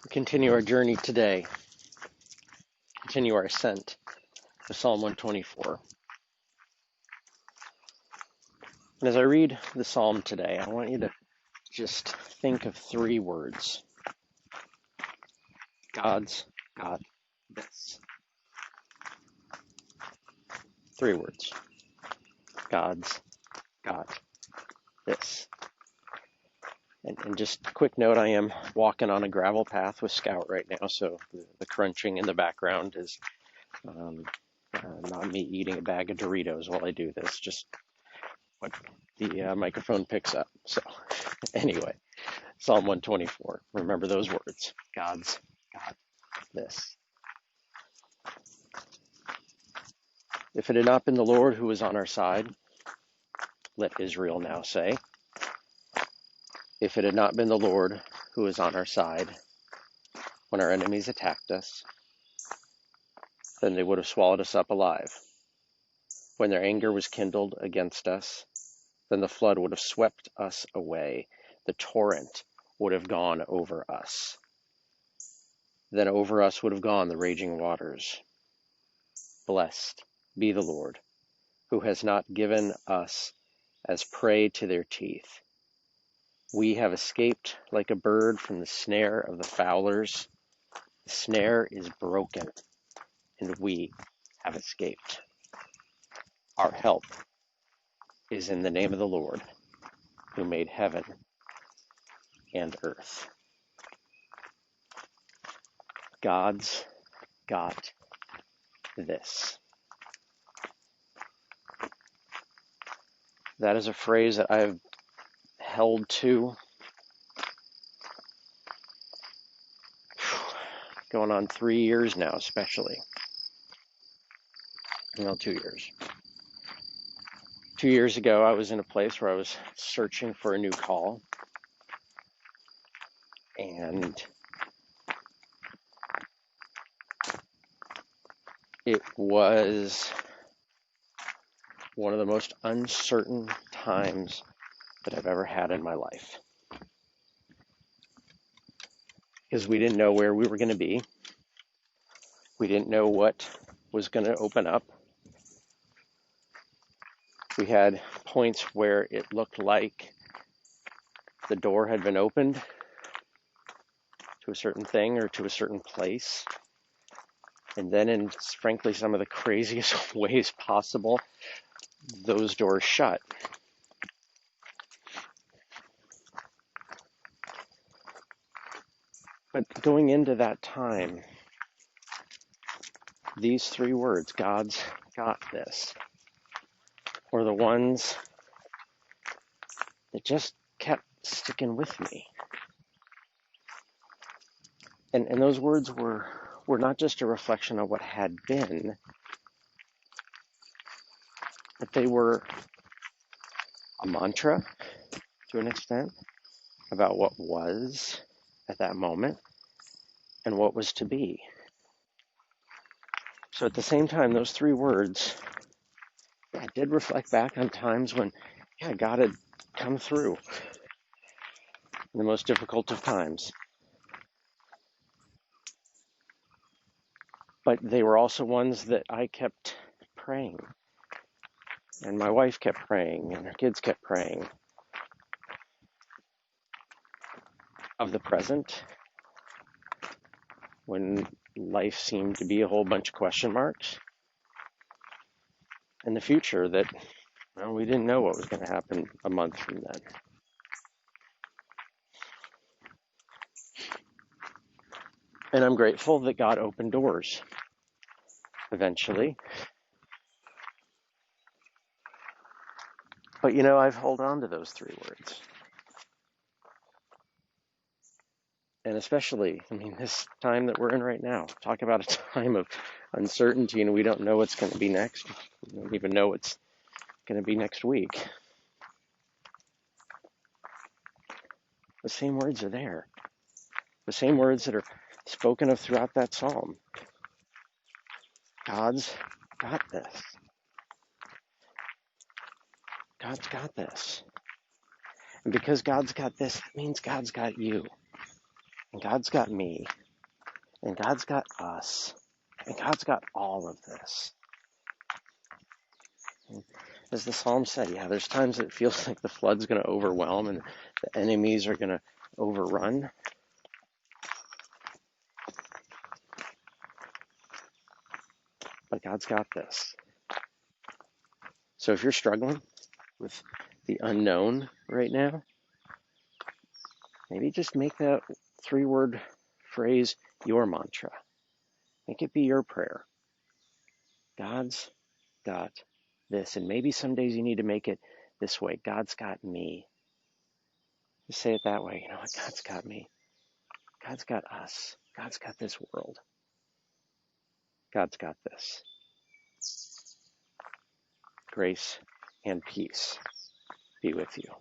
Continue our journey today, continue our ascent to Psalm 124. And as I read the psalm today, I want you to just think of three words. God's got this. Three words. God's got this. And just a quick note, I am walking on a gravel path with Scout right now, so the crunching in the background is not me eating a bag of Doritos while I do this, just what the microphone picks up. So anyway, Psalm 124, remember those words. God's got this. If it had not been the Lord who was on our side, let Israel now say, if it had not been the Lord who was on our side when our enemies attacked us, then they would have swallowed us up alive. When their anger was kindled against us, then the flood would have swept us away. The torrent would have gone over us. Then over us would have gone the raging waters. Blessed be the Lord, who has not given us as prey to their teeth. We have escaped like a bird from the snare of the fowlers. The snare is broken, and we have escaped. Our help is in the name of the Lord, who made heaven and earth. God's got this. That is a phrase that I've held to going on 3 years now, especially. 2 years. 2 years ago, I was in a place where I was searching for a new call. And it was one of the most uncertain times that I've ever had in my life. Because we didn't know where we were going to be. We didn't know what was going to open up. We had points where it looked like the door had been opened to a certain thing or to a certain place. And then in, frankly, some of the craziest ways possible, those doors shut. But going into that time, these three words, God's got this, were the ones that just kept sticking with me. And those words were not just a reflection of what had been, but they were a mantra, to an extent, about what was at that moment and what was to be. So at the same time, those three words, I did reflect back on times when, God had come through in the most difficult of times. But they were also ones that I kept praying. And my wife kept praying, and her kids kept praying. Of the present, when life seemed to be a whole bunch of question marks. And the future that, we didn't know what was going to happen a month from then. And I'm grateful that God opened doors eventually. But I've held on to those three words. And especially, this time that we're in right now, talk about a time of uncertainty and we don't know what's going to be next. We don't even know what's going to be next week. The same words are there. The same words that are spoken of throughout that psalm. God's got this. God's got this. And because God's got this, that means God's got you. And God's got me. And God's got us. And God's got all of this. And as the psalm said, yeah, there's times it feels like the flood's going to overwhelm and the enemies are going to overrun. But God's got this. So if you're struggling with the unknown right now, maybe just make that 3-word phrase your mantra. Make it be your prayer. God's got this. And maybe some days you need to make it this way. God's got me. Just say it that way. You know what? God's got me. God's got us. God's got this world. God's got this. Grace and peace be with you.